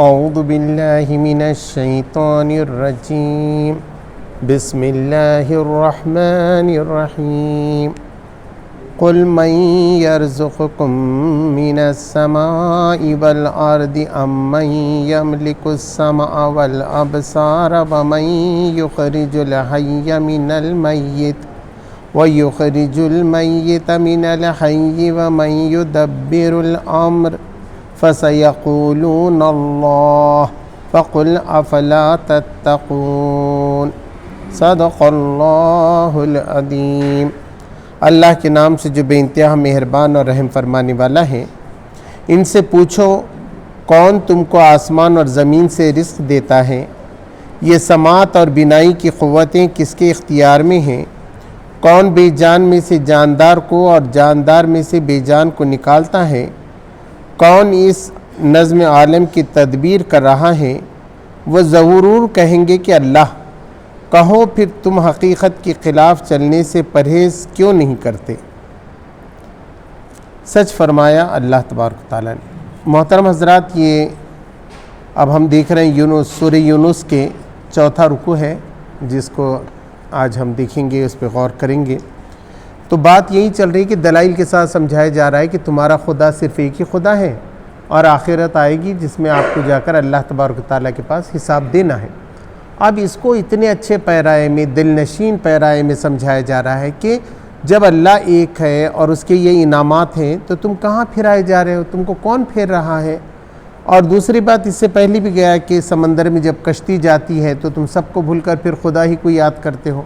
اعوذ باللہ من الشیطان الرجیم بسم اللہ الرحمن الرحیم قل من یرزقکم من السماء والارض ام من یملک السمع والابصار ومن یخرج الحی من المیت وَيُخْرِجُ الْمَيِّتَ مِنَ الْحَيِّ وَمَنْ يُدَبِّرُ الْأَمْرَ فَسَيَقُولُونَ اللَّهُ فَقُلْ أَفَلَا تَتَّقُونَ صدق اللہ العظیم۔ اللہ کے نام سے جو بے انتہا مہربان اور رحم فرمانے والا ہے۔ ان سے پوچھو کون تم کو آسمان اور زمین سے رزق دیتا ہے؟ یہ سماعت اور بینائی کی قوتیں کس کے اختیار میں ہیں؟ کون بے جان میں سے جاندار کو اور جاندار میں سے بے جان کو نکالتا ہے؟ کون اس نظم عالم کی تدبیر کر رہا ہے؟ وہ ضرور کہیں گے کہ اللہ۔ کہو پھر تم حقیقت کے خلاف چلنے سے پرہیز کیوں نہیں کرتے؟ سچ فرمایا اللہ تبارک و تعالیٰ نے۔ محترم حضرات، یہ اب ہم دیکھ رہے ہیں سورہ یونس کے چوتھا رکوع ہے، جس کو آج ہم دیکھیں گے، اس پہ غور کریں گے۔ تو بات یہی چل رہی ہے کہ دلائل کے ساتھ سمجھایا جا رہا ہے کہ تمہارا خدا صرف ایک ہی خدا ہے اور آخرت آئے گی جس میں آپ کو جا کر اللہ تبارک و تعالیٰ کے پاس حساب دینا ہے۔ اب اس کو اتنے اچھے پیرائے میں، دل نشین پیرائے میں سمجھایا جا رہا ہے کہ جب اللہ ایک ہے اور اس کے یہ انعامات ہیں تو تم کہاں پھرائے جا رہے ہو؟ تم کو کون پھیر رہا ہے؟ اور دوسری بات اس سے پہلے بھی گیا کہ سمندر میں جب کشتی جاتی ہے تو تم سب کو بھول کر پھر خدا ہی کو یاد کرتے ہو۔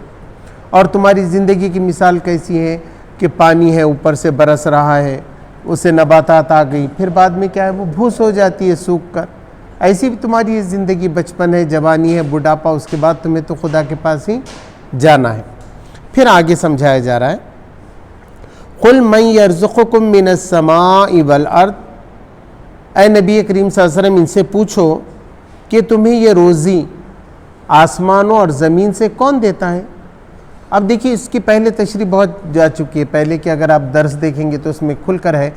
اور تمہاری زندگی کی مثال کیسی ہے کہ پانی ہے اوپر سے برس رہا ہے، اسے نباتات آ گئی، پھر بعد میں کیا ہے وہ بھوس ہو جاتی ہے سوکھ کر۔ ایسی بھی تمہاری یہ زندگی، بچپن ہے، جوانی ہے، بڑھاپا، اس کے بعد تمہیں تو خدا کے پاس ہی جانا ہے۔ پھر آگے سمجھایا جا رہا ہے قُلْ مَنْ يَرْزُقُكُم مِّنَ السَّمَاءِ وَالْأَرْضِ، اے نبی کریم صلی اللہ علیہ وسلم ان سے پوچھو کہ تمہیں یہ روزی آسمانوں اور زمین سے کون دیتا ہے؟ اب دیکھیے اس کی پہلے تشریح بہت جا چکی ہے، پہلے کہ اگر آپ درس دیکھیں گے تو اس میں کھل کر ہے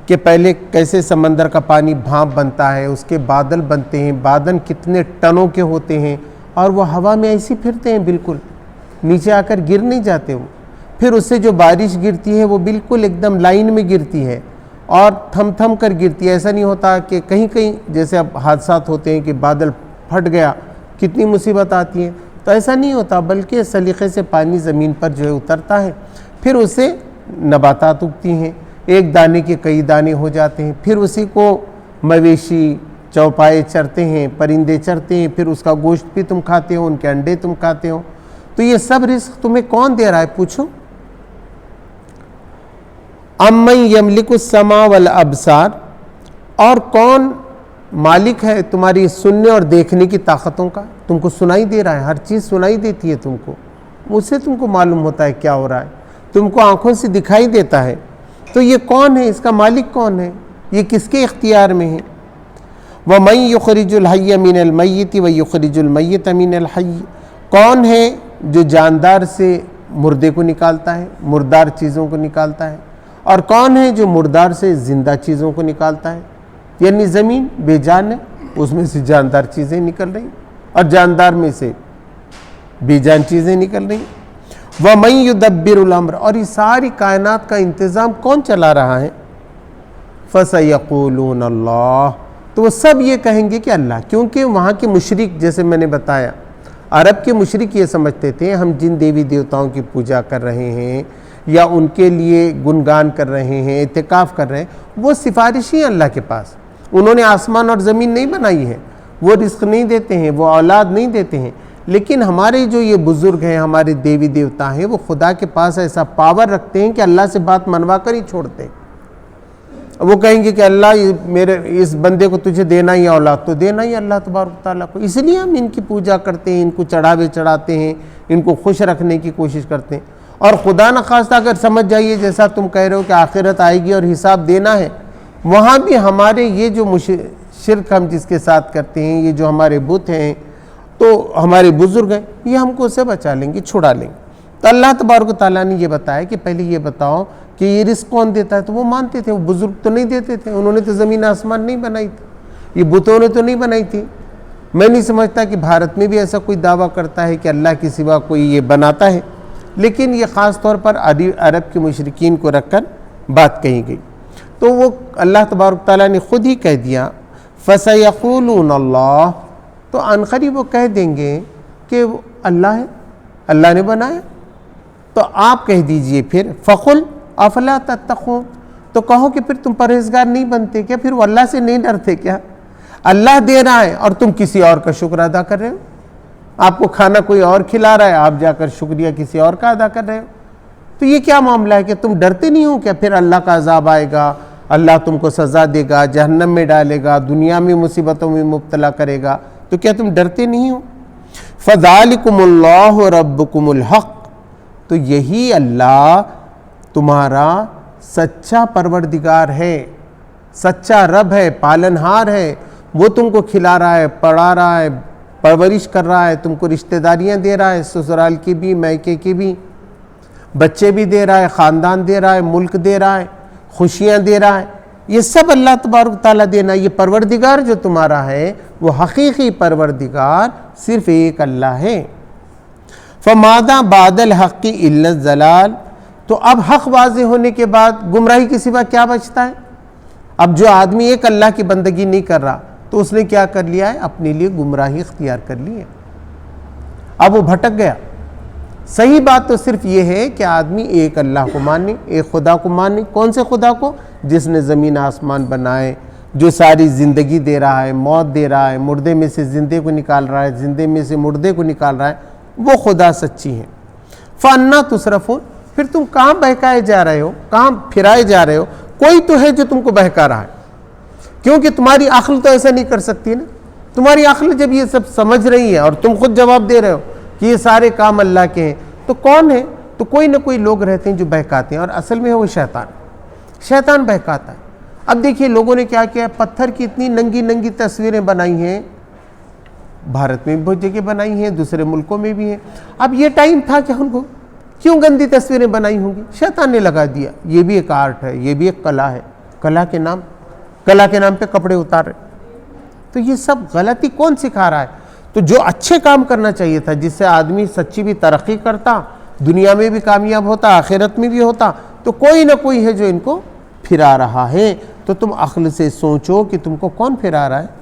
کہ پہلے کیسے سمندر کا پانی بھاپ بنتا ہے، اس کے بادل بنتے ہیں، بادل کتنے ٹنوں کے ہوتے ہیں اور وہ ہوا میں ایسی پھرتے ہیں، بالکل نیچے آ کر گر نہیں جاتے وہ۔ پھر اس سے جو بارش گرتی ہے وہ بالکل ایک دم لائن میں گرتی ہے اور تھم تھم کر گرتی ہے۔ ایسا نہیں ہوتا کہ کہیں کہیں جیسے اب حادثات ہوتے ہیں کہ بادل پھٹ گیا، کتنی مصیبت آتی ہیں، تو ایسا نہیں ہوتا، بلکہ سلیقے سے پانی زمین پر جو ہے اترتا ہے، پھر اسے نباتات اگتی ہیں، ایک دانے کے کئی دانے ہو جاتے ہیں، پھر اسی کو مویشی چوپائے چرتے ہیں، پرندے چرتے ہیں، پھر اس کا گوشت بھی تم کھاتے ہو، ان کے انڈے تم کھاتے ہو۔ تو یہ سب رزق تمہیں کون دے رہا ہے؟ پوچھو۔ امن یملک السماء والابصار، اور کون مالک ہے تمہاری سننے اور دیکھنے کی طاقتوں کا؟ تم کو سنائی دے رہا ہے، ہر چیز سنائی دیتی ہے تم کو، اس سے تم کو معلوم ہوتا ہے کیا ہو رہا ہے، تم کو آنکھوں سے دکھائی دیتا ہے۔ تو یہ کون ہے؟ اس کا مالک کون ہے؟ یہ کس کے اختیار میں ہے؟ وَمَن يُخْرِجُ الْحَيَّ مِنَ الْمَيِّتِ وَيُخْرِجُ الْمَيِّتَ مِنَ الْحَيِّ، کون ہے جو جاندار سے مردے کو نکالتا ہے، مردار چیزوں کو نکالتا ہے، اور کون ہے جو مردار سے زندہ چیزوں کو نکالتا ہے؟ یعنی زمین بے جان ہے، اس میں سے جاندار چیزیں نکل رہی اور جاندار میں سے بے جان چیزیں نکل رہی۔ وَمَن يُدَبِّرُ الْأَمْرَ، اور یہ ساری کائنات کا انتظام کون چلا رہا ہے؟ فَسَيَقُولُونَ اللَّهُ، تو وہ سب یہ کہیں گے کہ اللہ، کیونکہ وہاں کے مشرک، جیسے میں نے بتایا، عرب کے مشرک یہ سمجھتے تھے ہم جن دیوی دیوتاؤں کی پوجا کر رہے ہیں یا ان کے لیے گنگان کر رہے ہیں، اعتکاف کر رہے ہیں، وہ سفارشی ہیں اللہ کے پاس، انہوں نے آسمان اور زمین نہیں بنائی ہے، وہ رزق نہیں دیتے ہیں، وہ اولاد نہیں دیتے ہیں، لیکن ہمارے جو یہ بزرگ ہیں، ہمارے دیوی دیوتا ہیں، وہ خدا کے پاس ایسا پاور رکھتے ہیں کہ اللہ سے بات منوا کر ہی چھوڑتے ہیں۔ وہ کہیں گے کہ اللہ میرے اس بندے کو تجھے دینا ہی اولاد، تو دینا ہی اللہ تبارک تعالیٰ کو، اس لیے ہم ان کی پوجا کرتے ہیں، ان کو چڑھاوے چڑھاتے ہیں، ان کو خوش رکھنے کی کوشش کرتے ہیں۔ اور خدا نخواستہ اگر سمجھ جائیے جیسا تم کہہ رہے ہو کہ آخرت آئے گی اور حساب دینا ہے، وہاں بھی ہمارے یہ جو شرک ہم جس کے ساتھ کرتے ہیں، یہ جو ہمارے بت ہیں، تو ہمارے بزرگ ہیں، یہ ہم کو اسے بچا لیں گے، چھڑا لیں گے۔ تو اللہ تبارک و تعالیٰ نے یہ بتایا کہ پہلے یہ بتاؤ کہ یہ رزق کون دیتا ہے، تو وہ مانتے تھے، وہ بزرگ تو نہیں دیتے تھے، انہوں نے تو زمین آسمان نہیں بنائی تھی، یہ بتوں نے تو نہیں بنائی تھی. میں نہیں سمجھتا کہ بھارت میں بھی ایسا کوئی دعویٰ کرتا ہے کہ اللہ کے سوا کوئی یہ بناتا ہے، لیکن یہ خاص طور پر عرب کے مشرکین کو رکھ کر بات کہی گئی. تو وہ اللہ تبارک تعالیٰ نے خود ہی کہہ دیا فَسَيَقُولُونَ اللَّهُ، تو عنقریب وہ کہہ دیں گے کہ وہ اللہ ہے، اللہ نے بنایا. تو آپ کہہ دیجئے پھر فَقُلْ أَفَلَا تَتَّقُونَ، تو کہو کہ پھر تم پرہیزگار نہیں بنتے کیا؟ پھر وہ اللہ سے نہیں ڈرتے کیا؟ اللہ دے رہا ہے اور تم کسی اور کا شکر ادا کر رہے ہو. آپ کو کھانا کوئی اور کھلا رہا ہے، آپ جا کر شکریہ کسی اور کا ادا کر رہے ہو. تو یہ کیا معاملہ ہے کہ تم ڈرتے نہیں ہو کیا؟ پھر اللہ کا عذاب آئے گا، اللہ تم کو سزا دے گا، جہنم میں ڈالے گا، دنیا میں مصیبتوں میں مبتلا کرے گا، تو کیا تم ڈرتے نہیں ہو؟ فَذَلِكُمُ اللَّهُ رَبُّكُمُ الْحَقُّ، تو یہی اللہ تمہارا سچا پروردگار ہے، سچا رب ہے، پالنہار ہے. وہ تم کو کھلا رہا ہے، پڑھا رہا ہے، پرورش کر رہا ہے، تم کو رشتہ داریاں دے رہا ہے، سسرال کی بھی، میکے کی بھی، بچے بھی دے رہا ہے، خاندان دے رہا ہے، ملک دے رہا ہے، خوشیاں دے رہا ہے. یہ سب اللہ تبارک تعالیٰ دینا. یہ پروردگار جو تمہارا ہے وہ حقیقی پروردگار صرف ایک اللہ ہے. فَمَاذَا بَعْدَ الْحَقِّ إِلَّا الضَّلَالُ، تو اب حق واضح ہونے کے بعد گمراہی کے سوا کیا بچتا ہے؟ اب جو آدمی ایک اللہ کی بندگی نہیں کر رہا تو اس نے کیا کر لیا ہے؟ اپنے لیے گمراہی اختیار کر لی ہے. اب وہ بھٹک گیا. صحیح بات تو صرف یہ ہے کہ آدمی ایک اللہ کو مانے، ایک خدا کو مانے. کون سے خدا کو؟ جس نے زمین آسمان بنائے، جو ساری زندگی دے رہا ہے، موت دے رہا ہے، مردے میں سے زندے کو نکال رہا ہے، زندے میں سے مردے کو نکال رہا ہے. وہ خدا سچی ہے. فَأَنَّىٰ تُصْرَفُونَ، پھر تم کہاں بہکائے جا رہے ہو، کہاں پھرائے جا رہے ہو؟ کوئی تو ہے جو تم کو بہکا رہا ہے، کیونکہ تمہاری عقل تو ایسا نہیں کر سکتی نا. تمہاری عقل جب یہ سب سمجھ رہی ہے اور تم خود جواب دے رہے ہو کہ یہ سارے کام اللہ کے ہیں، تو کون ہے؟ تو کوئی نہ کوئی لوگ رہتے ہیں جو بہکاتے ہیں، اور اصل میں ہے وہ شیطان بہکاتا ہے. اب دیکھیے لوگوں نے کیا کیا، پتھر کی اتنی ننگی ننگی تصویریں بنائی ہیں، بھارت میں بھی بہت جگہ بنائی ہیں، دوسرے ملکوں میں بھی ہیں. اب یہ ٹائم تھا کہ ان کو کیوں گندی تصویریں بنائی ہوں گی؟ شیطان نے لگا دیا. یہ بھی ایک آرٹ ہے، یہ بھی ایک کلا ہے. کلا کے نام پہ کپڑے اتار رہے. تو یہ سب غلطی کون سکھا رہا ہے؟ تو جو اچھے کام کرنا چاہیے تھا، جس سے آدمی سچی بھی ترقی کرتا، دنیا میں بھی کامیاب ہوتا، آخرت میں بھی ہوتا، تو کوئی نہ کوئی ہے جو ان کو پھرا رہا ہے. تو تم عقل سے سوچو کہ تم کو کون پھرا رہا ہے.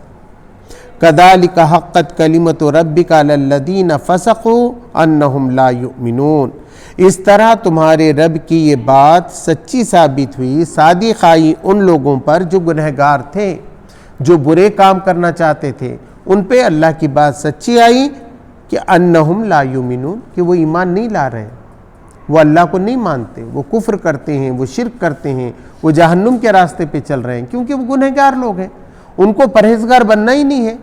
كَذَلِكَ حَقَّتْ كَلِمَةُ رَبِّكَ عَلَى الَّذِينَ فَسَقُوا أَنَّهُمْ لَا يُؤْمِنُونَ، اس طرح تمہارے رب کی یہ بات سچی ثابت ہوئی، صادق آئی ان لوگوں پر جو گنہگار تھے، جو برے کام کرنا چاہتے تھے. ان پہ اللہ کی بات سچی آئی کہ انہم لا یؤمنون، کہ وہ ایمان نہیں لا رہے، وہ اللہ کو نہیں مانتے، وہ کفر کرتے ہیں، وہ شرک کرتے ہیں، وہ جہنم کے راستے پہ چل رہے ہیں، کیونکہ وہ گنہگار لوگ ہیں. ان کو پرہیزگار بننا ہی نہیں ہے.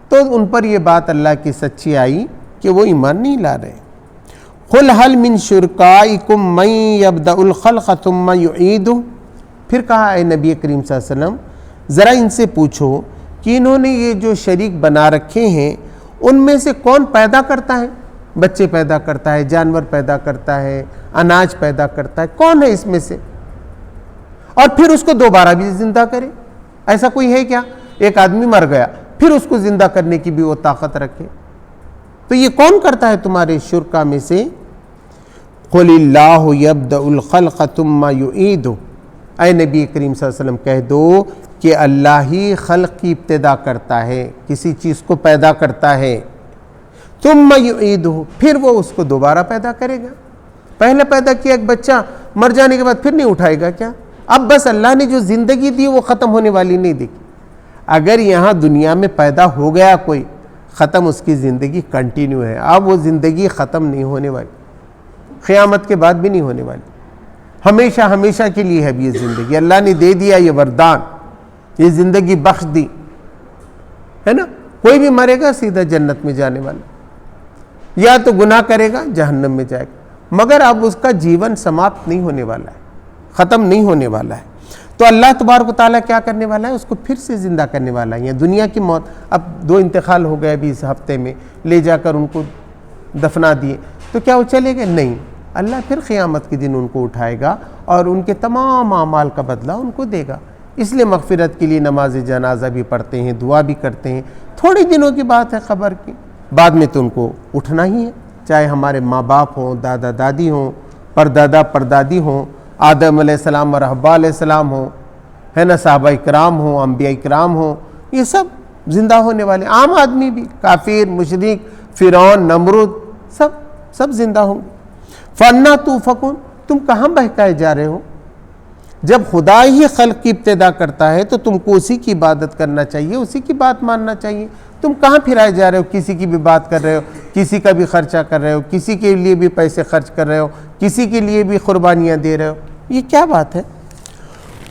تو ان پر یہ بات اللہ کی سچی آئی کہ وہ ایمان نہیں لا رہے. قُلْ هَلْ مِن شُرْكَائِكُم مَّن يَبْدَأُ الْخَلْقَ ثُمَّ يُعِيدُهُ، پھر کہا اے نبی کریم صلی اللہ علیہ وسلم ذرا ان سے پوچھو کہ انہوں نے یہ جو شریک بنا رکھے ہیں ان میں سے کون پیدا کرتا ہے؟ بچے پیدا کرتا ہے، جانور پیدا کرتا ہے، اناج پیدا کرتا ہے، کون ہے اس میں سے؟ اور پھر اس کو دوبارہ بھی زندہ کرے. ایسا کوئی ہے کیا؟ ایک آدمی مر گیا پھر اس کو زندہ کرنے کی بھی وہ طاقت رکھے؟ تو یہ کون کرتا ہے تمہارے شرکا میں سے؟ قُلِ اللَّهُ يَبْدَأُ الْخَلْقَ ثُمَّ يُعِيدُهُ، اے نبی کریم صلی اللہ علیہ وسلم کہہ دو کہ اللہ ہی خلق کی ابتدا کرتا ہے، کسی چیز کو پیدا کرتا ہے. ثُمَّ يُعِيدُهُ، پھر وہ اس کو دوبارہ پیدا کرے گا. پہلے پیدا کیا ایک بچہ، مر جانے کے بعد پھر نہیں اٹھائے گا کیا؟ اب بس اللہ نے جو زندگی دی وہ ختم ہونے والی نہیں دیکھی. اگر یہاں دنیا میں پیدا ہو گیا کوئی، ختم اس کی زندگی کنٹینیو ہے. اب وہ زندگی ختم نہیں ہونے والی، قیامت کے بعد بھی نہیں ہونے والی، ہمیشہ ہمیشہ کے لیے ہے یہ زندگی. اللہ نے دے دیا یہ وردان، یہ زندگی بخش دی ہے نا. کوئی بھی مرے گا سیدھا جنت میں جانے والا، یا تو گناہ کرے گا جہنم میں جائے گا، مگر اب اس کا جیون سماپت نہیں ہونے والا ہے، ختم نہیں ہونے والا ہے. تو اللہ تبارک و تعالیٰ کیا کرنے والا ہے؟ اس کو پھر سے زندہ کرنے والا ہے. یہ دنیا کی موت، اب 2 انتقال ہو گئے ابھی اس ہفتے میں، لے جا کر ان کو دفنا دیے، تو کیا وہ چلے گئے؟ نہیں، اللہ پھر قیامت کے دن ان کو اٹھائے گا اور ان کے تمام اعمال کا بدلہ ان کو دے گا. اس لیے مغفرت کے لیے نماز جنازہ بھی پڑھتے ہیں، دعا بھی کرتے ہیں۔ تھوڑے دنوں کی بات ہے قبر کی، بعد میں تو ان کو اٹھنا ہی ہے، چاہے ہمارے ماں باپ ہوں، دادا دادی ہوں، پردادا پردادی ہوں، آدم علیہ السلام اور حوا علیہ السلام ہوں، ہے نا، صحابہ اکرام ہوں، انبیاء اکرام ہوں، یہ سب زندہ ہونے والے، عام آدمی بھی، کافر، مشرک، فرعون، نمرود، سب زندہ ہوں گے۔ فَأَنَّىٰ تُؤْفَكُونَ، تم کہاں بہکائے جا رہے ہو؟ جب خدا ہی خلق کی ابتدا کرتا ہے تو تم کو اسی کی عبادت کرنا چاہیے، اسی کی بات ماننا چاہیے۔ تم کہاں پھرائے جا رہے ہو؟ کسی کی بھی بات کر رہے ہو، کسی کا بھی خرچہ کر رہے ہو، کسی کے لیے بھی پیسے خرچ کر رہے ہو، کسی کے لیے بھی قربانیاں دے رہے ہو، یہ کیا بات ہے؟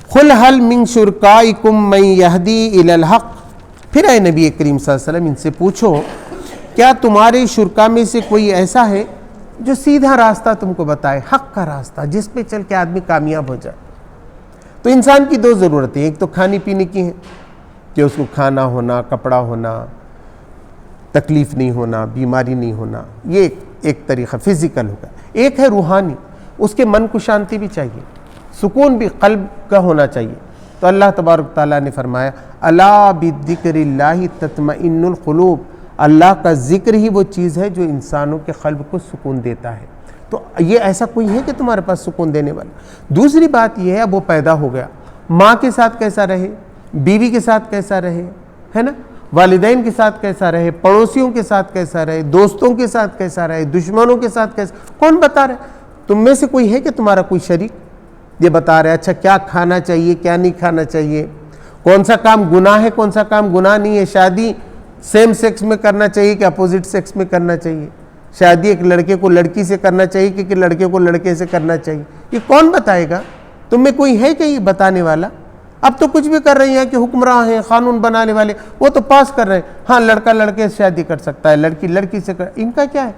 قُلْ هَلْ مِن شُرْكَائِكُم مَّن يَهْدِي إِلَى الْحَقِّ، پھر اے نبی کریم صلی اللہ علیہ وسلم ان سے پوچھو کیا تمہارے شرکا میں سے کوئی ایسا ہے جو سیدھا راستہ تم کو بتائے، حق کا راستہ جس پہ چل کے آدمی کامیاب ہو جائے؟ تو انسان کی دو ضرورتیں، ایک تو کھانے پینے کی ہیں کہ اس کو کھانا ہونا، کپڑا ہونا، تکلیف نہیں ہونا، بیماری نہیں ہونا، یہ ایک طریقہ فزیکل ہوگا۔ ایک ہے روحانی، اس کے من کو شانتی بھی چاہیے، سکون بھی قلب کا ہونا چاہیے۔ تو اللہ تبارک تعالیٰ نے فرمایا الا بذکر اللہ تطمئن القلوب، اللہ کا ذکر ہی وہ چیز ہے جو انسانوں کے قلب کو سکون دیتا ہے۔ تو یہ ایسا کوئی ہے کہ تمہارے پاس سکون دینے والا؟ دوسری بات یہ ہے اب وہ پیدا ہو گیا، ماں کے ساتھ کیسا رہے، بیوی کے ساتھ کیسا رہے، ہے نا، والدین کے ساتھ کیسا رہے، پڑوسیوں کے ساتھ کیسا رہے، دوستوں کے ساتھ کیسا رہے، دشمنوں کے ساتھ کیسا، کون بتا رہے؟ تم میں سے کوئی ہے کہ تمہارا کوئی شریک یہ بتا رہے اچھا کیا کھانا چاہیے، کیا نہیں کھانا چاہیے، کون سا کام گناہ ہے، کون سا کام گناہ نہیں ہے، شادی سیم سیکس میں کرنا چاہیے کہ اپوزٹ سیکس میں کرنا چاہیے، شادی ایک لڑکے کو لڑکی سے کرنا چاہیے کہ لڑکے کو لڑکے سے کرنا چاہیے، یہ کون بتائے گا؟ تم میں کوئی ہے کہ یہ بتانے والا؟ اب تو کچھ بھی کر رہی ہیں کہ حکمراں ہیں، قانون بنانے والے، وہ تو پاس کر رہے ہیں، ہاں لڑکا لڑکے سے شادی کر سکتا ہے، لڑکی لڑکی سے کر، ان کا کیا ہے؟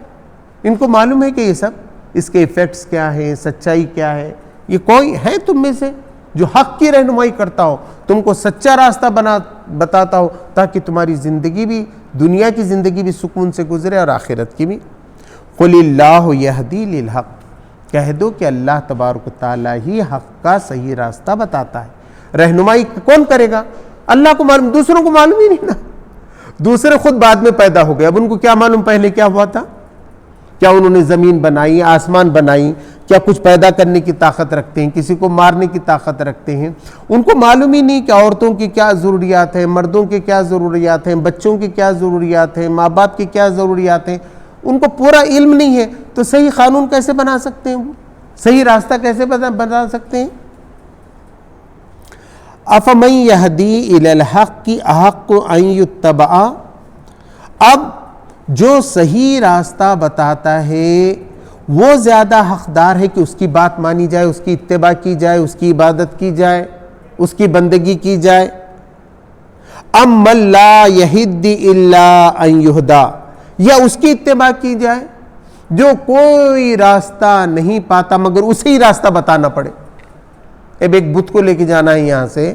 ان کو معلوم ہے کہ یہ سب اس کے ایفیکٹس کیا ہیں، سچائی کیا ہے؟ یہ کوئی ہے تم میں سے جو حق کی رہنمائی کرتا ہو، تم کو سچا راستہ بتاتا ہو تاکہ تمہاری زندگی بھی، دنیا کی زندگی بھی سکون سے گزرے اور آخرت کی بھی؟ قُلِ اللَّهُ يَهْدِي لِلْحَقِّ، کہہ دو کہ اللہ تبارک و تعالیٰ ہی حق کا صحیح راستہ بتاتا ہے۔ رہنمائی کون کرے گا؟ اللہ کو معلوم، دوسروں کو معلوم ہی نہیں نا، دوسرے خود بعد میں پیدا ہو گئے، اب ان کو کیا معلوم پہلے کیا ہوا تھا؟ کیا انہوں نے زمین بنائی، آسمان بنائی، کیا کچھ پیدا کرنے کی طاقت رکھتے ہیں، کسی کو مارنے کی طاقت رکھتے ہیں؟ ان کو معلوم ہی نہیں کہ عورتوں کی کیا ضروریات ہیں، مردوں کی کیا ضروریات ہیں، بچوں کی کیا ضروریات ہیں، ماں باپ کی کیا ضروریات ہیں، ان کو پورا علم نہیں ہے، تو صحیح قانون کیسے بنا سکتے ہیں؟ وہ صحیح راستہ کیسے بنا سکتے ہیں؟ افمن یہدی الی الحق احق ان یتبع، اب جو صحیح راستہ بتاتا ہے وہ زیادہ حقدار ہے کہ اس کی بات مانی جائے، اس کی اتباع کی جائے، اس کی عبادت کی جائے، اس کی بندگی کی جائے، ام من لا یہدی الا ان یہدی، یا اس کی اتباع کی جائے جو کوئی راستہ نہیں پاتا مگر اسے ہی راستہ بتانا پڑے۔ اب ایک بت کو لے کے جانا ہے یہاں سے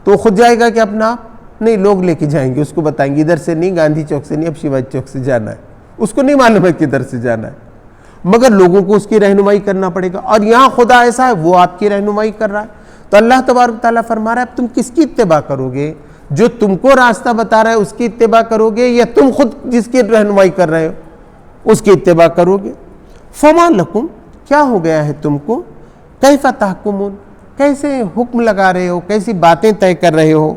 تو خود جائے گا کہ اپنا آپ؟ نہیں، لوگ لے کے جائیں گے، اس کو بتائیں گے ادھر سے نہیں، گاندھی چوک سے نہیں، اب شیواجی چوک سے جانا ہے، اس کو نہیں معلوم ہے کدھر سے جانا ہے، مگر لوگوں کو اس کی رہنمائی کرنا پڑے گا۔ اور یہاں خدا ایسا ہے وہ آپ کی رہنمائی کر رہا ہے، تو اللہ تبارک تعالیٰ فرما رہا ہے اب تم کس کی اتباع کرو گے؟ جو تم کو راستہ بتا رہا ہے اس کی اتباع کرو گے، یا تم خود جس کی رہنمائی کر رہے ہو اس کی اتباع کرو گے؟ فما لکم، کیا ہو گیا ہے تم کو؟ کیف تحکمون، کیسے حکم لگا رہے ہو، کیسی باتیں طے کر رہے ہو،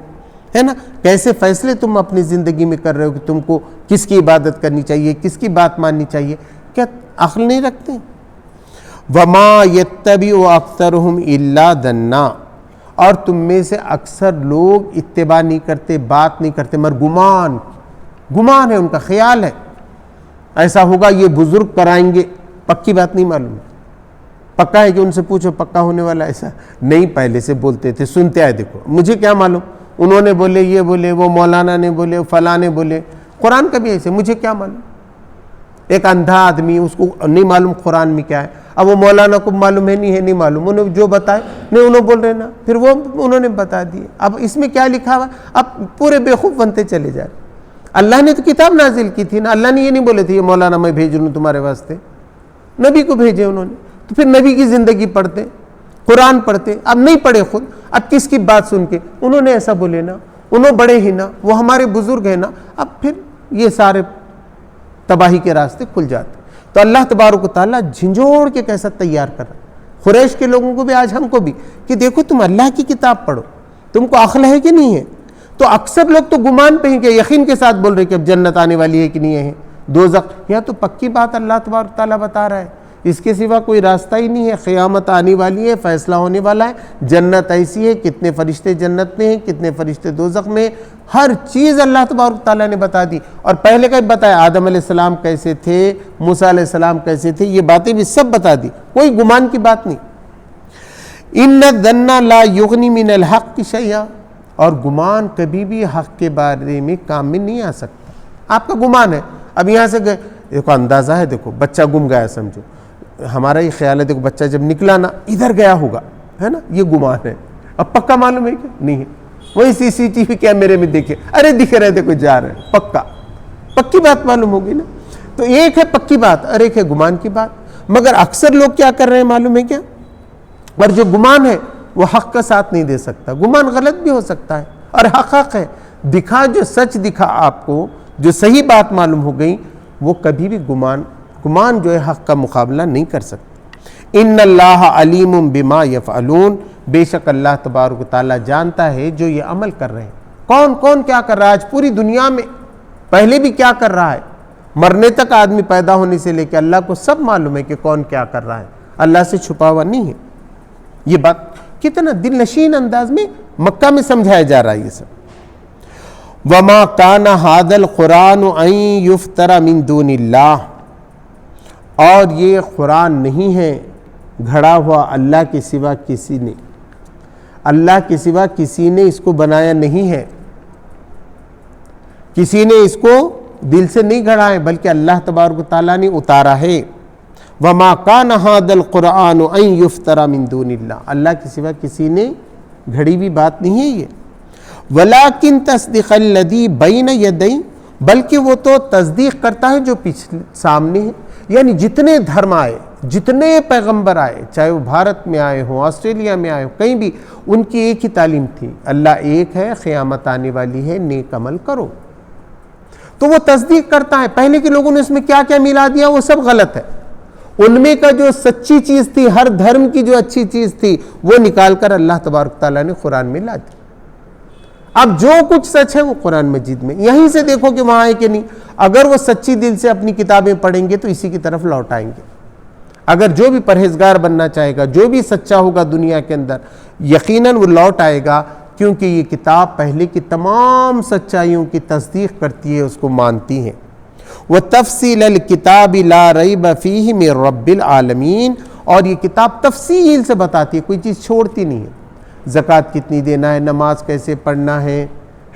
ہے نا، کیسے فیصلے تم اپنی زندگی میں کر رہے ہو کہ تم کو کس کی عبادت کرنی چاہیے، کس کی بات ماننی چاہیے؟ کیا عقل نہیں رکھتے؟ وما یتبع اکثرہم الا ظنا، اور تم میں سے اکثر لوگ اتباع نہیں کرتے، بات نہیں کرتے، مگر گمان ہے، ان کا خیال ہے ایسا ہوگا، یہ بزرگ کرائیں گے، پکی بات نہیں معلوم ہے۔ پکا ہے کہ ان سے پوچھو پکا ہونے والا ایسا نہیں، پہلے سے بولتے تھے، سنتے آئے، دیکھو مجھے کیا معلوم، انہوں نے بولے، یہ بولے، وہ مولانا نے بولے، فلاں نے بولے، قرآن کا بھی ایسے، مجھے کیا معلوم۔ ایک اندھا آدمی، اس کو نہیں معلوم قرآن میں کیا ہے، اب وہ مولانا کو معلوم ہے نہیں معلوم، انہوں جو بتائے نہیں، انہوں بول رہے نا، پھر وہ انہوں نے بتا دیے، اب اس میں کیا لکھا ہوا، اب پورے بیوقوف بنتے چلے جا رہے۔ اللہ نے تو کتاب نازل کی تھی نا، اللہ نے یہ نہیں بولے تھے یہ مولانا میں بھیج رہا ہوں تمہارے واسطے، نبی کو بھیجے انہوں نے، تو پھر نبی کی زندگی پڑھتے، قرآن پڑھتے، اب نہیں پڑھے خود، اب کس کی بات سن کے؟ انہوں نے ایسا بولے نا، انہوں بڑے ہی نا، وہ ہمارے بزرگ ہیں نا، اب پھر یہ سارے تباہی کے راستے کھل جاتے. تو اللہ تبارک و تعالیٰ جھنجھوڑ کے کیسا تیار کر رہا ہے قریش کے لوگوں کو بھی، آج ہم کو بھی، کہ دیکھو تم اللہ کی کتاب پڑھو، تم کو عقل ہے کہ نہیں ہے؟ تو اکثر لوگ تو گمان پہ ہی کہ یقین کے ساتھ بول رہے کہ اب جنت آنے والی ہے کہ نہیں ہے، دوزخ. یہاں تو پکی بات اللہ تبارک تعالیٰ بتا رہا ہے، اس کے سوا کوئی راستہ ہی نہیں ہے. قیامت آنے والی ہے، فیصلہ ہونے والا ہے، جنت ایسی ہے، کتنے فرشتے جنت میں ہیں، کتنے فرشتے دوزخ میں، ہر چیز اللہ تبارک تعالیٰ نے بتا دی. اور پہلے کا بھی بتایا آدم علیہ السلام کیسے تھے، موسیٰ علیہ السلام کیسے تھے، یہ باتیں بھی سب بتا دی، کوئی گمان کی بات نہیں. ان الظن لا یغنی من الحق شیئا، اور گمان کبھی بھی حق کے بارے میں کام میں نہیں آ سکتا. آپ کا گمان ہے، اب یہاں سے گئے، دیکھو اندازہ ہے، دیکھو بچہ گم گیا سمجھو، ہمارا یہ خیال ہے دیکھو بچہ جب نکلا نا ادھر گیا ہوگا، ہے نا، یہ گمان ہے. اب پکا معلوم ہے کہ نہیں ہے؟ وہی CCTV کیمرے میں دیکھے، ارے دکھ رہے تھے، کوئی جا رہے ہیں، پکا پکی بات معلوم ہوگی نا. تو ایک ہے پکی بات اور ایک ہے گمان کی بات. مگر اکثر لوگ کیا کر رہے ہیں معلوم ہے کیا؟ اور جو گمان ہے وہ حق کا ساتھ نہیں دے سکتا. گمان غلط بھی ہو سکتا ہے اور حق حق ہے. دکھا جو سچ دکھا آپ کو، جو صحیح بات معلوم ہو گئی، وہ کبھی بھی گمان جو ہے حق کا مقابلہ نہیں کر سکتا. ان اللہ علیم بما یفعلون، بے شک اللہ تبارک و تعالیٰ جانتا ہے جو یہ عمل کر رہے ہیں. کون کون کیا کر رہا ہے آج پوری دنیا میں، پہلے بھی کیا کر رہا ہے، مرنے تک آدمی پیدا ہونے سے لے کے اللہ کو سب معلوم ہے کہ کون کیا کر رہا ہے، اللہ سے چھپا ہوا نہیں ہے. یہ بات کتنا دل نشین انداز میں مکہ میں سمجھایا جا رہا ہے یہ سب. وما کان ھذا القرآن ان یفتر من دون اللہ، اور یہ قرآن نہیں ہے گھڑا ہوا اللہ کے سوا کسی نے، اللہ کے سوا کسی نے اس کو بنایا نہیں ہے، کسی نے اس کو دل سے نہیں گھڑا ہے، بلکہ اللہ تبارک و تعالیٰ نے اتارا ہے. وما کان ھذا القرآن ان یفتر من دون اللہ، اللہ کے سوا کسی نے گھڑی ہوئی بات نہیں ہے یہ. ولکن تصدیق الذی بین یدیہ، بلکہ وہ تو تصدیق کرتا ہے جو پچھلے سامنے ہے. یعنی جتنے دھرم آئے، جتنے پیغمبر آئے، چاہے وہ بھارت میں آئے ہوں، آسٹریلیا میں آئے ہوں، کہیں بھی، ان کی ایک ہی تعلیم تھی، اللہ ایک ہے، قیامت آنے والی ہے، نیک عمل کرو. تو وہ تصدیق کرتا ہے. پہلے کے لوگوں نے اس میں کیا کیا ملا دیا وہ سب غلط ہے. ان میں کا جو سچی چیز تھی، ہر دھرم کی جو اچھی چیز تھی، وہ نکال کر اللہ تبارک تعالیٰ نے قرآن میں لا دی. اب جو کچھ سچ ہے وہ قرآن مجید میں، یہیں سے دیکھو کہ وہاں ہے کہ نہیں. اگر وہ سچی دل سے اپنی کتابیں پڑھیں گے تو اسی کی طرف لوٹ آئیں گے. اگر جو بھی پرہیزگار بننا چاہے گا، جو بھی سچا ہوگا دنیا کے اندر، یقیناً وہ لوٹ آئے گا، کیونکہ یہ کتاب پہلے کی تمام سچائیوں کی تصدیق کرتی ہے، اس کو مانتی ہے. وَتَفْصِيلَ الْكِتَابِ لَا رَيْبَ فِيهِ مِن رَبِّ الْعَالَمِينَ، اور یہ کتاب تفصیل سے بتاتی ہے، کوئی چیز چھوڑتی نہیں ہے. زکوٰۃ کتنی دینا ہے، نماز کیسے پڑھنا ہے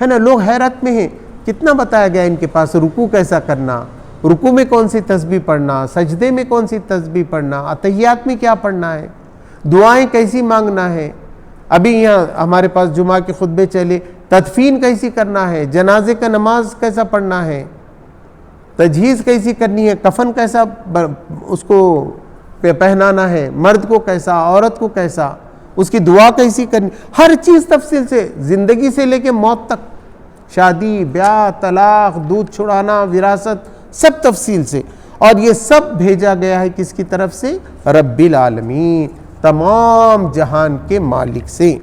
نا. لوگ حیرت میں ہیں، کتنا بتایا گیا ان کے پاس، رکوع کیسا کرنا، رکوع میں کون سی تسبیح پڑھنا، سجدے میں کون سی تسبیح پڑھنا، اتحیات میں کیا پڑھنا ہے، دعائیں کیسی مانگنا ہے. ابھی یہاں ہمارے پاس جمعہ کے خطبے چلے، تدفین کیسی کرنا ہے، جنازے کا نماز کیسا پڑھنا ہے، تجہیز کیسی کرنی ہے، کفن کیسا اس کو پہنانا ہے، مرد کو کیسا، عورت کو کیسا، اس کی دعا کیسی کرنی، ہر چیز تفصیل سے، زندگی سے لے کے موت تک، شادی، بیاہ، طلاق، دودھ چھڑانا، وراثت، سب تفصیل سے. اور یہ سب بھیجا گیا ہے کس کی طرف سے؟ رب العالمین، تمام جہان کے مالک سے.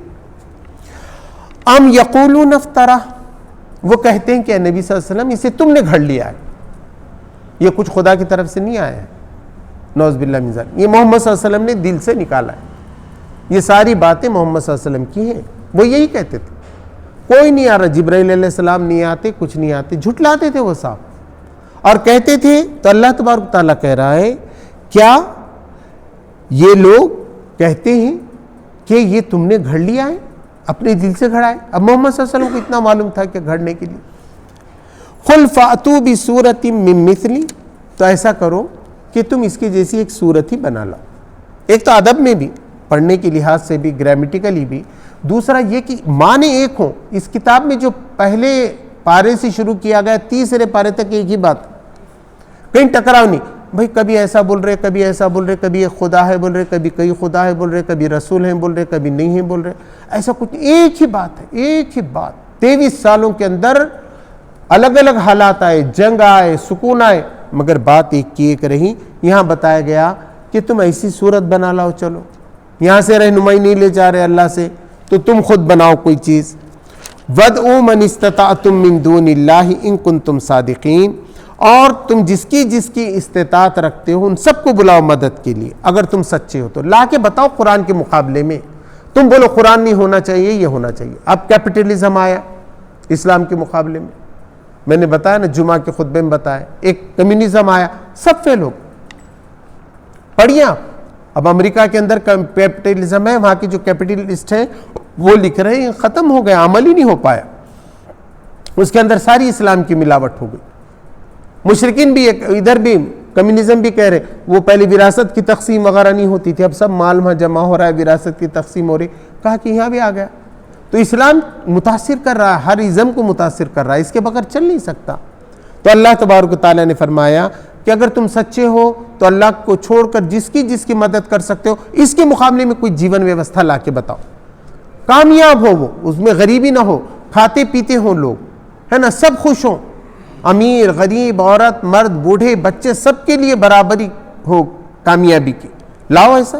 ام یقولون افترا، وہ کہتے ہیں کہ اے نبی صلی اللہ علیہ وسلم اسے تم نے گھڑ لیا ہے، یہ کچھ خدا کی طرف سے نہیں آیا ہے، نعوذ باللہ من ذالک، یہ محمد صلی اللہ علیہ وسلم نے دل سے نکالا ہے. یہ ساری باتیں محمد صلی اللہ علیہ وسلم کی ہیں. وہ یہی کہتے تھے، کوئی نہیں آ رہا، جبرائیل علیہ السلام نہیں آتے، کچھ نہیں آتے، جھٹلاتے تھے وہ صاحب اور کہتے تھے. تو اللہ تبارک تعالیٰ کہہ رہا ہے کیا یہ لوگ کہتے ہیں کہ یہ تم نے گھڑ لیا ہے، اپنے دل سے گھڑا ہے؟ اب محمد صلی اللہ علیہ وسلم کو اتنا معلوم تھا کہ گھڑنے کے لیے. قل فأتوا بسورۃ من مثلی، تو ایسا کرو کہ تم اس کی جیسی ایک صورت ہی بنا لاؤ. ایک تو ادب میں بھی، پڑھنے کے لحاظ سے بھی، گرامیٹیکلی بھی، دوسرا یہ کہ معنی ایک ہوں. اس کتاب میں جو پہلے پارے سے شروع کیا گیا، تیسرے پارے تک ایک ہی بات، کہیں ٹکراؤ نہیں. بھائی کبھی ایسا بول رہے، کبھی ایسا بول رہے، کبھی ایک خدا ہے بول رہے، کبھی کئی خدا ہے بول رہے، کبھی رسول ہیں بول رہے، کبھی نہیں ہیں بول رہے، ایسا کچھ، ایک ہی بات ہے، ایک ہی بات۔ 23 سالوں کے اندر الگ الگ حالات آئے، جنگ آئے، سکون آئے، مگر بات ایک کی ایک رہی۔ یہاں بتایا گیا کہ تم ایسی صورت بنا لاؤ، چلو یہاں سے رہنمائی نہیں لے جا رہے اللہ سے، تو تم خود بناؤ کوئی چیز۔ وَادْعُوا مَنِ اسْتَطَعْتُم مِّن دُونِ اللَّهِ إِن كُنتُمْ صَادِقِينَ، اور تم جس کی استطاعت رکھتے ہو ان سب کو بلاؤ مدد کے لیے، اگر تم سچے ہو تو لا کے بتاؤ قرآن کے مقابلے میں۔ تم بولو قرآن نہیں ہونا چاہیے، یہ ہونا چاہیے۔ اب کیپٹلزم آیا اسلام کے مقابلے میں نے بتایا نا، جمعہ کے خطبے میں بتایا، ایک کمیونزم آیا، سب فیل ہو گئے۔ پڑھیے آپ، اب امریکہ کے اندر کیپٹلزم ہے، وہاں کے جو کیپٹلسٹ ہیں وہ لکھ رہے ہیں ختم ہو گیا، عمل ہی نہیں ہو پایا، اس کے اندر ساری اسلام کی ملاوٹ ہو گئی۔ مشرکین بھی ادھر بھی کمیونزم بھی کہہ رہے، وہ پہلے وراثت کی تقسیم وغیرہ نہیں ہوتی تھی، اب سب مال وہاں جمع ہو رہا ہے، وراثت کی تقسیم ہو رہی، کہا کہ یہاں بھی آ گیا۔ تو اسلام متاثر کر رہا ہے، ہر ازم کو متاثر کر رہا ہے، اس کے بغیر چل نہیں سکتا۔ تو اللہ تبارک و تعالیٰ نے فرمایا کہ اگر تم سچے ہو تو اللہ کو چھوڑ کر جس کی مدد کر سکتے ہو، اس کے مقابلے میں کوئی جیون ویوستھا لا کے بتاؤ، کامیاب ہو وہ، اس میں غریبی نہ ہو، کھاتے پیتے ہوں لوگ، ہے نا، سب خوش ہوں، امیر غریب عورت مرد بوڑھے بچے سب کے لیے برابری ہو کامیابی کی، لاؤ ایسا۔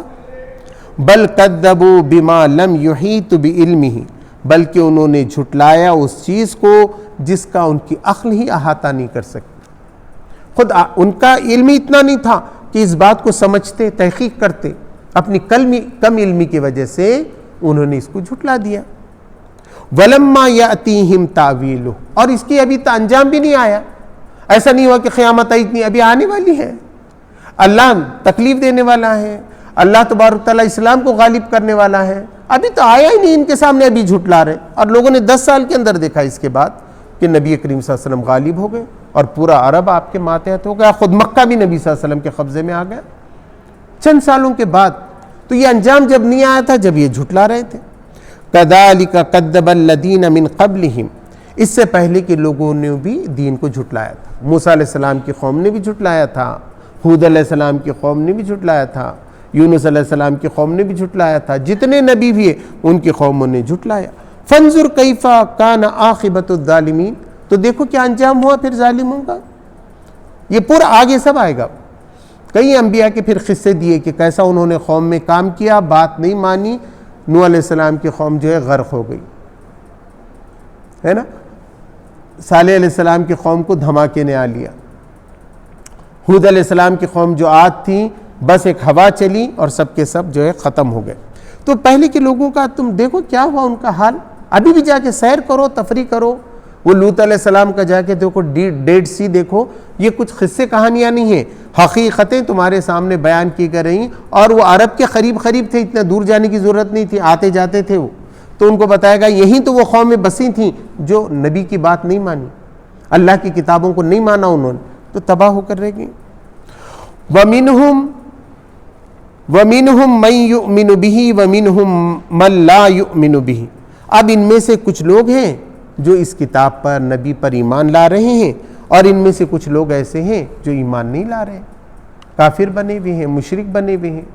بل کذبوا بما لم یحیط بعلمہ، بلکہ انہوں نے جھٹلایا اس چیز کو جس کا ان کی عقل ہی احاطہ نہیں کر سکتی۔ خود ان کا علم ہی اتنا نہیں تھا کہ اس بات کو سمجھتے، تحقیق کرتے، اپنی کم علمی کی وجہ سے انہوں نے اس کو جھٹلا دیا۔ وَلَمَّا يَأْتِيهِمْ تَأْوِيلُهُ، اور اس کی ابھی انجام بھی نہیں آیا، ایسا نہیں ہوا کہ قیامت آئی اتنی، ابھی آنے والی ہے، اللہ تکلیف دینے والا ہے، اللہ تبارک تعالیٰ اسلام کو غالب کرنے والا ہے، ابھی تو آیا ہی نہیں ان کے سامنے، ابھی جھٹلا رہے۔ اور لوگوں نے 10 سال کے اندر دیکھا اس کے بعد کہ نبی کریم صلی اللہ علیہ وسلم غالب ہو گئے اور پورا عرب آپ کے ماتحت ہو گیا، خود مکہ بھی نبی صلی اللہ علیہ وسلم کے قبضے میں آ گیا چند سالوں کے بعد۔ تو یہ انجام جب نہیں آیا تھا جب یہ جھٹلا رہے تھے۔ كَذَلِكَ كَذَّبَ الَّذِينَ مِن قَبْلِهِمْ، اس سے پہلے کے لوگوں نے بھی دین کو جھٹلایا تھا، موسیٰ علیہ السلام کی قوم نے بھی جھٹلایا تھا، ہود علیہ السلام کی قوم نے بھی جھٹلایا تھا، یونس علیہ السلام کی قوم نے بھی جھٹلایا تھا، جتنے نبی بھی ہیں ان کی قوموں نے جھٹلایا۔ فَانظُرْ كَيْفَ كَانَ عَاقِبَةُ الظَّالِمِينَ، تو دیکھو کیا انجام ہوا پھر ظالموں کا۔ یہ پورا آگے سب آئے گا، کئی انبیاء کے پھر قصے دیے کہ کیسا انہوں نے قوم میں کام کیا، بات نہیں مانی، نوح علیہ السلام کی قوم جو ہے غرق ہو گئی، ہے نا، صالح علیہ السلام کی قوم کو دھماکے نے آ لیا، ہود علیہ السلام کی قوم جو عاد تھی بس ایک ہوا چلی اور سب کے سب جو ہے ختم ہو گئے۔ تو پہلے کے لوگوں کا تم دیکھو کیا ہوا ان کا حال، ابھی بھی جا کے سیر کرو، تفریح کرو، وہ لوط علیہ السلام کا جا کے دیکھو، ڈیڈ سی دیکھو، یہ کچھ قصے کہانیاں نہیں ہیں، حقیقتیں تمہارے سامنے بیان کی گئی رہیں، اور وہ عرب کے قریب تھے، اتنا دور جانے کی ضرورت نہیں تھی، آتے جاتے تھے وہ، تو ان کو بتایا گا یہیں تو وہ قومیں بسی تھیں جو نبی کی بات نہیں مانی، اللہ کی کتابوں کو نہیں مانا انہوں نے، تو تباہ ہو کر رہ گئی۔ وَمِنْهُمْ مَنْ يُؤْمِنُ بِهِ وَمِنْهُمْ مَنْ لَا يُؤْمِنُ بِهِ، اب ان میں سے کچھ لوگ ہیں جو اس کتاب پر نبی پر ایمان لا رہے ہیں، اور ان میں سے کچھ لوگ ایسے ہیں جو ایمان نہیں لا رہے، کافر بنے ہوئے ہیں، مشرک بنے ہوئے ہیں۔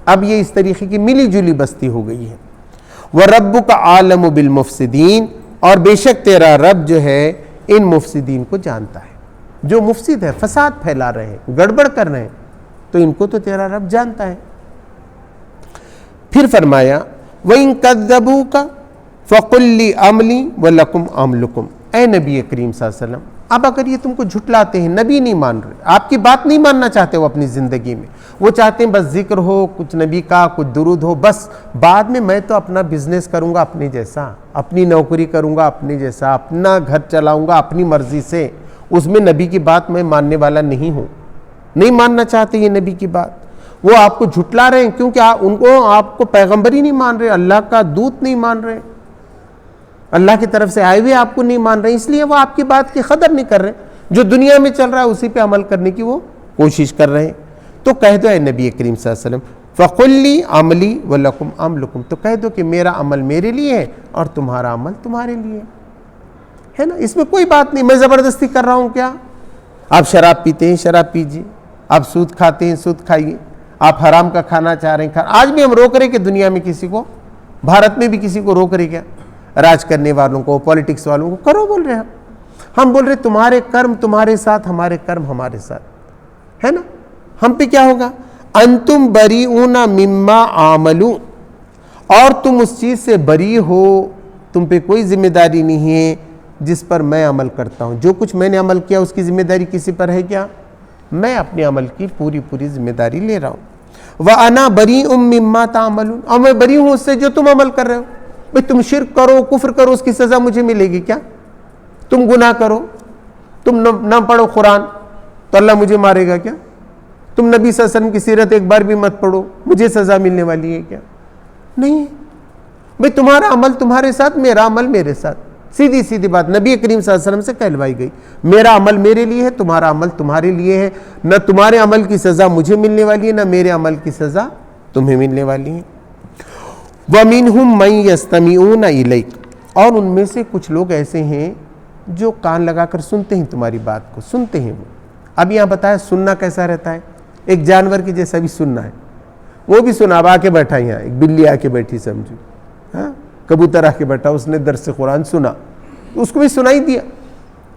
اب یہ اس طریقے کی ملی جلی بستی ہو گئی ہے۔ وَرَبُّكَ عَالَمُ بِالْمُفْسِدِينَ، اور بے شک تیرا رب جو ہے ان مفسدین کو جانتا ہے، جو مفسد ہے، فساد پھیلا رہے ہیں، گڑبڑ کر رہے ہیں، تو ان کو تو تیرا رب جانتا ہے۔ پھر فرمایا وَإِن كَذَّبُوكَ فَقُلْ لِي عَمْلِي وَلَكُمْ عَمْلُكُمْ، اے نبی کریم صلی اللہ علیہ وسلم، اب اگر یہ تم کو جھٹلاتے ہیں، نبی نہیں مان رہے، آپ کی بات نہیں ماننا چاہتے وہ اپنی زندگی میں، وہ چاہتے ہیں بس ذکر ہو، کچھ نبی کا کچھ درود ہو، بس بعد میں تو اپنا بزنس کروں گا اپنے جیسا، اپنی نوکری کروں گا اپنے جیسا، اپنا گھر چلاؤں گا اپنی مرضی سے، اس میں نبی کی بات میں ماننے والا نہیں ہوں، نہیں ماننا چاہتے یہ نبی کی بات، وہ آپ کو جھٹلا رہے ہیں کیونکہ آپ کو پیغمبر ہی نہیں مان رہے، اللہ کا دودت نہیں مان رہے، اللہ کی طرف سے آئے ہوئے آپ کو نہیں مان رہے، اس لیے وہ آپ کی بات کی قدر نہیں کر رہے، جو دنیا میں چل رہا ہے اسی پہ عمل کرنے کی وہ کوشش کر رہے ہیں۔ تو کہہ دو اے نبی کریم صلی اللہ علیہ وسلم فَقُلْ لِي عَمْلِي وَلَكُمْ عَمْلُكُمْ، تو کہہ دو کہ میرا عمل میرے لیے ہے اور تمہارا عمل تمہارے لیے ہے نا، اس میں کوئی بات نہیں، میں زبردستی کر رہا ہوں کیا؟ آپ شراب پیتے ہیں شراب پیجیے، آپ سود کھاتے ہیں سود کھائیے، آپ حرام کا کھانا چاہ رہے ہیں آج بھی ہم روک رہے کہ دنیا میں کسی کو، بھارت میں بھی کسی کو روک رہے کیا؟ راج کرنے والوں کو، پولیٹکس والوں کو کرو بول رہے ہیں ہم بول رہے تمہارے کرم تمہارے ساتھ، ہمارے کرم ہمارے ساتھ، ہے نا؟ ہم پہ کیا ہوگا؟ انتم بریئون مما عملوا، اور تم اس چیز سے بری ہو، تم پہ کوئی ذمہ داری نہیں ہے جس پر میں عمل کرتا ہوں۔ جو کچھ میں نے عمل کیا اس کی ذمہ داری کسی پر ہے کیا؟ میں اپنے عمل کی پوری ذمہ داری لے رہا ہوں۔ وَأَنَا بَرِيءٌ مِّمَّا تَعْمَلُونَ، اور میں بری ہوں اس سے جو تم عمل کر رہے ہو۔ بھئی تم شرک کرو، کفر کرو، اس کی سزا مجھے ملے گی کیا؟ تم گناہ کرو، تم نہ پڑھو قرآن تو اللہ مجھے مارے گا کیا؟ تم نبی صلی اللہ علیہ وسلم کی سیرت ایک بار بھی مت پڑھو، مجھے سزا ملنے والی ہے کیا؟ نہیں۔ بھئی تمہارا عمل تمہارے ساتھ، میرا عمل میرے ساتھ، سیدھی بات نبی کریم صلی اللہ علیہ وسلم سے کہلوائی گئی۔ میرا عمل میرے لیے ہے، تمہارا عمل تمہارے لیے ہے، نہ تمہارے عمل کی سزا مجھے ملنے والی ہے، نہ میرے عمل کی سزا تمہیں ملنے والی ہے۔ وَمِنْهُمْ مَنْ يَسْتَمِعُونَ إِلَيْكَ، اور ان میں سے کچھ لوگ ایسے ہیں جو کان لگا کر سنتے ہیں تمہاری بات کو، سنتے ہیں وہ۔ اب یہاں بتایا سننا کیسا رہتا ہے؟ ایک جانور کی جیسا بھی سننا ہے، وہ بھی سنا، اب آ کے بیٹھا یہاں، ایک بلی آ کے بیٹھی سمجھو، ہاں کبوتر آ کے بیٹھا، اس نے درس قرآن سنا، اس کو بھی سنائی دیا،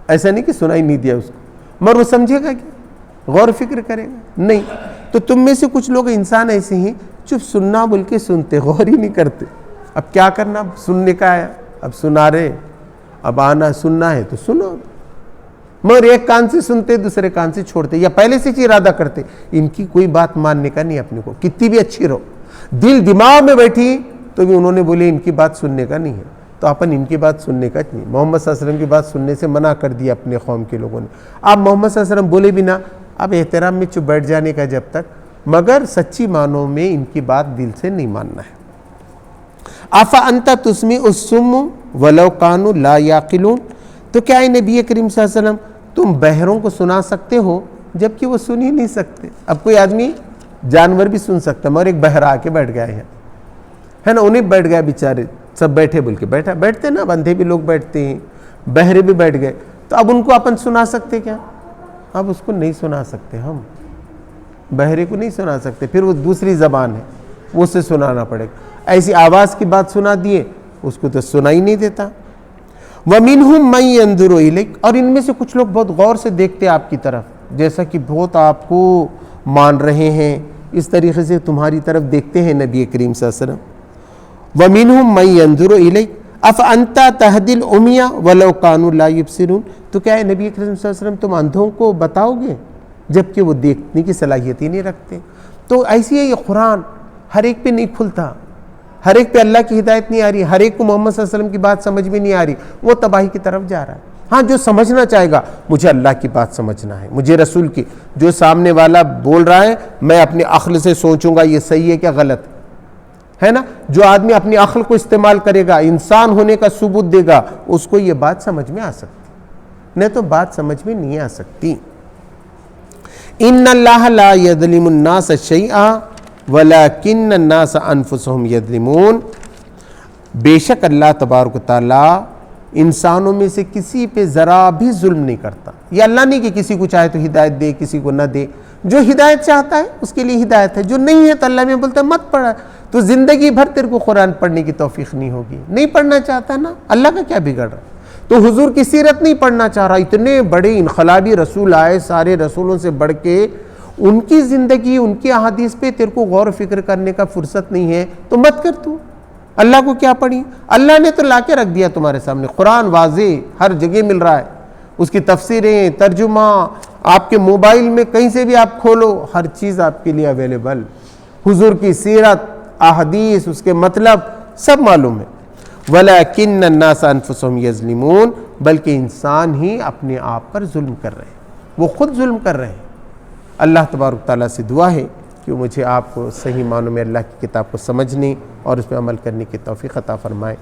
ایسا نہیں کہ سنائی نہیں دیا اس کو، مگر وہ سمجھے گا کیا؟ غور فکر کرے گا نہیں۔ تو تم میں سے کچھ لوگ انسان ایسے ہیں جو سننا بول کے سنتے، غور ہی نہیں کرتے۔ اب کیا کرنا، سننے کا آیا، اب سنا رہے، اب آنا سننا ہے تو سنو، مگر ایک کان سے سنتے دوسرے کان سے چھوڑتے، یا پہلے سے ارادہ کرتے ان کی کوئی بات ماننے کا نہیں اپنے کو، کتنی بھی اچھی رہو، دل دماغ میں بیٹھی تو بھی انہوں نے بولے ان کی بات سننے کا نہیں ہے، تو اپن ان کی بات سننے کا نہیں۔ محمد صلی اللہ علیہ وسلم کی بات سننے سے منع کر دیا اپنے قوم کے لوگوں نے۔ اب محمد صلی اللہ علیہ وسلم بولے بھی نہ، اب احترام میں چپ بیٹھ جانے کا جب تک، مگر سچی معنوں میں ان کی بات دل سے نہیں ماننا ہے۔ أَفَأَنْتَ تُسْمِعُ الصُّمَّ وَلَوْ كَانُوا لَا يَعْقِلُونَ، تو کیا ہے نبی کریم صلی اللہ علیہ وسلم تم بہروں کو سنا سکتے ہو جبکہ وہ سن ہی نہیں سکتے؟ اب کوئی آدمی جانور بھی سن سکتا ہے، مگر ایک بہرا آ کے بیٹھ گیا ہے نا، انہیں بیٹھ گیا بیچارے، سب بیٹھے بول کے بیٹھتے نا، بندھے بھی لوگ بیٹھتے ہیں، بہرے بھی بیٹھ گئے، تو اب ان کو اپن سنا سکتے کیا؟ اب اس کو نہیں سنا سکتے، ہم بہرے کو نہیں سنا سکتے، پھر وہ دوسری زبان ہے وہ سے سنانا پڑے گا۔ ایسی آواز کی بات سنا دیے اس کو تو سنا ہی نہیں دیتا۔ وَمِنْهُمْ مَنْ يَنْظُرُ إِلَيْكَ، اور ان میں سے کچھ لوگ بہت غور سے دیکھتے آپ کی طرف، جیسا کہ بہت آپ کو مان رہے ہیں، اس طریقے سے تمہاری طرف دیکھتے ہیں نبی کریم صلی اللہ علیہ وسلم۔ وَمِنْهُمْ مَنْ يَنْظُرُ إِلَيْكَ أَفَأَنْتَ تَهْدِي الْعُمْيَ وَلَوْ كَانُوا لَا يُبْصِرُونَ، تو کیا ہے نبی کریم صلی اللہ علیہ وسلم تم اندھوں کو بتاؤ گے جبکہ وہ دیکھنے کی صلاحیت ہی نہیں رکھتے؟ تو ایسی ہے یہ قرآن، ہر ایک پہ نہیں کھلتا، ہر ایک پہ اللہ کی ہدایت نہیں آ رہی، ہر ایک کو محمد صلی اللہ علیہ وسلم کی بات سمجھ میں نہیں آ رہی، وہ تباہی کی طرف جا رہا ہے۔ ہاں جو سمجھنا چاہے گا، مجھے اللہ کی بات سمجھنا ہے، مجھے رسول کی، جو سامنے والا بول رہا ہے میں اپنے عقل سے سوچوں گا یہ صحیح ہے کیا غلط ہے نا۔ جو آدمی اپنی عقل کو استعمال کرے گا، انسان ہونے کا ثبوت دے گا، اس کو یہ بات سمجھ میں آ سکتی، نہیں تو بات سمجھ میں نہیں آ سکتی۔ ان اللہ لا یظلم الناس شیئا وَلَكِنَّ النَّاسَ أَنفُسَهُمْ يَظْلِمُونَ، بے شک اللہ تبارک و تعالیٰ انسانوں میں سے کسی پہ ذرا بھی ظلم نہیں کرتا۔ یہ اللہ نہیں کہ کسی کو چاہے تو ہدایت دے، کسی کو نہ دے، جو ہدایت چاہتا ہے اس کے لیے ہدایت ہے، جو نہیں ہے تو اللہ میں بولتا ہے مت پڑھا، تو زندگی بھر تیرے کو قرآن پڑھنے کی توفیق نہیں ہوگی، نہیں پڑھنا چاہتا نا، اللہ کا کیا بگڑ رہا ہے؟ تو حضور کی سیرت نہیں پڑھنا چاہ رہا، اتنے بڑے انقلابی رسول آئے، سارے رسولوں سے بڑھ کے، ان کی زندگی ان کی احادیث پہ تیرے کو غور و فکر کرنے کا فرصت نہیں ہے تو مت کر، تو اللہ کو کیا پڑھی؟ اللہ نے تو لا کے رکھ دیا تمہارے سامنے، قرآن واضح ہر جگہ مل رہا ہے، اس کی تفسیریں، ترجمہ، آپ کے موبائل میں کہیں سے بھی آپ کھولو، ہر چیز آپ کے لیے اویلیبل، حضور کی سیرت، احادیث، اس کے مطلب سب معلوم ہے۔ وَلَكِنَّ النَّاسَ أَنفُسَهُمْ يَظْلِمُونَ، بلکہ انسان ہی اپنے آپ پر ظلم کر رہے ہیں، وہ خود ظلم کر رہے ہیں۔ اللہ تبارک تعالیٰ سے دعا ہے کہ مجھے آپ کو صحیح معنوں میں اللہ کی کتاب کو سمجھنے اور اس پہ عمل کرنے کی توفیق عطا فرمائے۔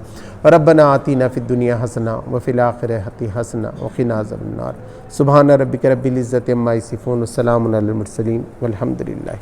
ربنا آتینا فی الدنیا حسنہ وفی الآخرۃ حسنہ وقنا عذاب النار۔ سبحان ربک رب العزۃ عما یصفون، والسلام علی المرسلین والحمد للہ۔